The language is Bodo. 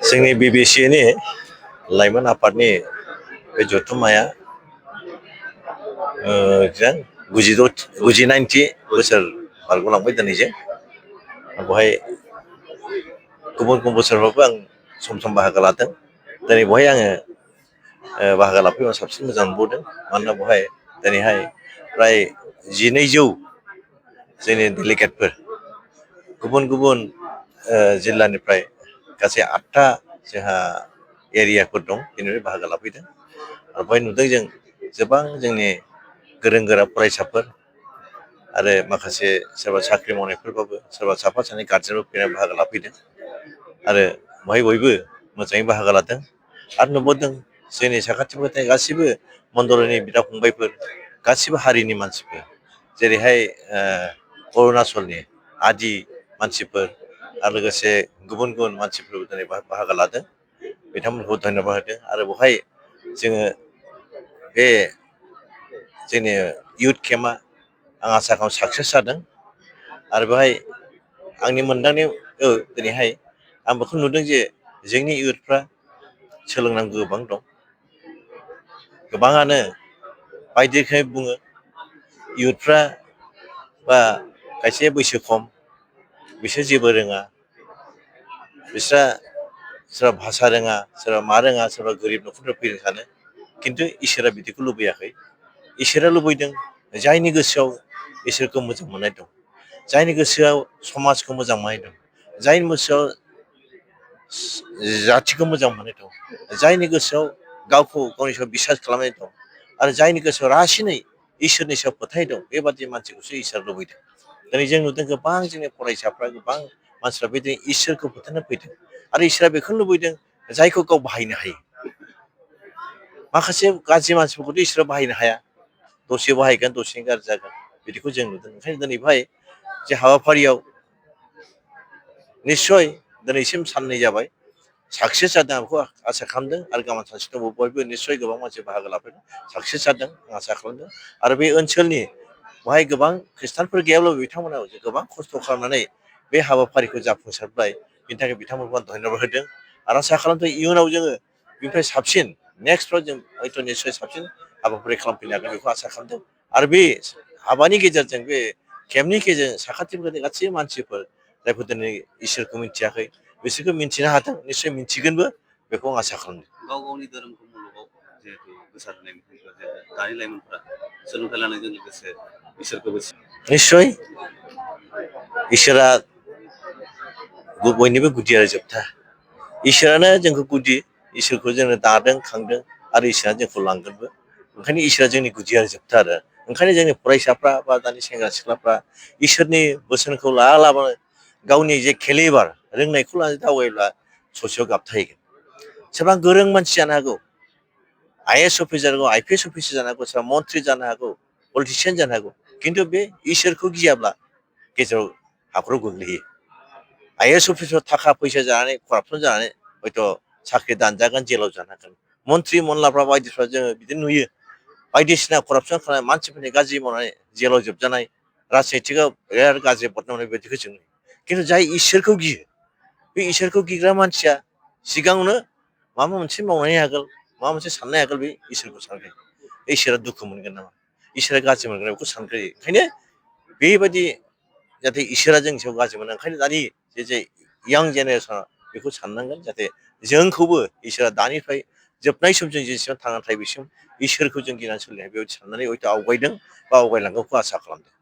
जोंनि बिबिसिनि लाइमोन आफादनि बे जथुम्माया गुजिदाइनथि बोसोर बारग'लांबाय दिनैजों। बेवहाय गुबुन गुबुन बोसोरफ्रावबो आं सम सम बाहागो लादों। दिनै बेवहाय आङो बाहागो लाफैबा साबसिन मोजां मोनबावदों। मानोना बेवहाय दिनैहाय फ्राय 1200 जोंनि डेलिगेटफोर गुबुन गुबुन जिल्लानिफ्राय गासै 8टा जोंहा एरियाफोर दं, बेनिफ्राय बाहागो लाफैदों। आरो बेवहाय नुदों जों गोबां जोंनि गोरों गोरा फरायसाफोर आरो माखासे सोरबा साख्रि मावनायफोरबाबो सोरबा साफा सानै गार्जेनबो फैनानै बाहागो लाफैदों। आरो बेवहाय बयबो मोजाङै बाहागो लादों। आरो नुबोदों जोंनि साखाथियाव थानाय गासैबो मण्डलनि बिदा फंबायफोर, गासिबो हारिनि मानसिफोर, जेरैहाय अरुणाचलनि आदि मानसिफोर आरो लोगोसे गुबुन गुबुन मानसिफोरबो दिनै बाहागो लादों। बिथांमोनखौ धन्यबाद होदों। आरो बेवहाय जोङो बे जोंनि इयुथ केम्पआ आं आसा खालामो साक्सेस जादों। आरो बेवहाय आंनि मोनदांनायाव दिनैहाय आं बेखौ नुदों जे जोंनि इयुथफ्रा सोलोंनांगौ गोबां दं। गोबाङानो बायदि रोखोमै बुङो इयुथफ्रा बा खायसे बैसो खम, बिसोर जेबो रोङा, बिस्रा सोरबा भाषा रोङा, सोरबा मा रोङा, सोरबा गोरिब न'खरनिफ्राय फैदों सानो। खिन्थु इसोरा बिदिखौ लुबैयाखै। इसोरा लुबैदों जायनि गोसोआव इसोरखौ मोजां मोननाय दं, जायनि गोसोआव समाजखौ मोजां मोननाय दं, जायनि गोसोआव जाथिखौ मोजां मोननाय दं, जायनि गोसोआव गावखौ गावनि सायाव बिसास खालामनाय दं, आरो जायनि गोसोआव रासिनै इसोरनि सायाव फोथायनाय दं, बेबादि मानसिखौसो इसोरा लुबैदों। दिनै जों नुदों गोबां जोंनि फरायसाफ्रा, गोबां मानसिफ्रा बिदिनो इसोरखौ फोथायनो फैदों। आरो इसोरा बेखौनो लुबैदों जायखौ गाव बाहायनो हायो। माखासे गाज्रि मानसिफोरखौथ' इसोरा बाहायनो हाया, दसे बाहायगोन दसेनो गाज्रि जागोन, बिदिखौ जों नुदों। ओंखायनो दिनै बेवहाय जे हाबाफारियाव निस्सय दिनैसिम साननै जाबाय, साक्सेस जादों आं बेखौ आसा खालामदों। आरो गाबोन सानसे दंबावो, बयबो निस्सय गोबां मानसि बाहागो लाफैदों, साक्सेस जादों आं आसा खालामदों। आरो बे ओनसोलनि बेवहाय गोबां खृष्टानफोर गैयाब्लाबो बिथांमोना गोबां खस्थ' खालामनानै बे हाबाफारिखौ जाफुंसारबाय, बिनि थाखाय बिथांमोनखौ आं धन्यबाद होदों। आरो आसा खालामदों इयुनाव जोङो बेनिफ्राय साबसिन नेक्स्टफ्राव जों हयथ' निस्सय साबसिन हाबाफारि खालामफैनो हागोन, बेखौ आसा खालामदों। आरो बे हाबानि गेजेरजों, बे केम्पनि गेजेरजों साखाथियाव थानाय गासै मानसिफोर जायफोर दिनै इसोरखौ मिथियाखै, बिसोरखौ मिन्थिनो हादों, निस्सय मिन्थिगोनबो, बेखौ आं आसा खालामदों। गाव गावनि धोरोमखौ मुलुगाव जिहेतु गोसारनाय दानि लाइमोनफोरा सोलोंथाइ लानायजों लोगोसे इसोरखौबो निस्सय इसोरा बयनिबो गुदि आरो जोबथा। इसोरानो जोंखौ गुदि, इसोरखौ जोङो दादों खांदों, आरो इसोरानो जोंखौ लांगोनबो। ओंखायनो इसोरा जोंनि गुदि आरो जोबथा आरो। ओंखायनो जोंनि फरायसाफ्रा बा दानि सेंग्रा सिख्लाफ्रा इसोरनि बोसोनखौ लायालाबानो गावनि जे केलिबार रोंनायखौ लानानै दावगायोब्ला ससेयाव गाबथाहैगोन। सोरबा गोरों मानसि जानो हागौ, IAS अफिसार जानो हागौ, IPS अफिसार जानो हागौ, सोरबा मन्थ्रि जानो हागौ, पलिटिसियान जानो हागौ, खिन्थु बे इसोरखौ गियाब्ला गेजेराव हाखराव गोग्लैयो। IAS अफिसार थाखा फैसा जानानै करापसन जानानै हयथ' साख्रि दानजागोन, जेलाव जानांगोन। मन्थ्रि मनलाफ्रा बायदिफ्रा जोङो बिदिनो नुयो, बायदिसिना करापसन खालामनाय, मानसिफोरनि गाज्रि मावनानै जेलाव जोबजानाय, राजनितिकआव बिराद गाज्रि बदनाम मोननाय बायदिखौ जों नुयो। खिन्थु जाय इसोरखौ गियो, बे इसोरखौ गिग्रा मानसिया सिगाङावनो माबा मोनसे मावनायनि आगोल, माबा मोनसे साननाय आगोल बे इसोरखौ सानग्रोयो। इसोरा दुखु मोनगोन नामा, इसोरा गाज्रि मोनगोन बेखौ सानग्रोयो। ओंखायनो बेबायदि जाहाथे इसोरा जोंनि सायाव गाज्रि मोना, ओंखायनो दानि जे यां जेनेरेसना बेखौ साननांगोन, जाहाथे जोंखौबो इसोरा दानिफ्राय जोबनाय समजों जेसेबां थांनानै थायो, बिसिम इसोरखौ जों गिनानै सोलिनाय, बेबायदि साननानै हयथ' आवगायदों बा आवगायलांगोनखौ आसा खालामदों।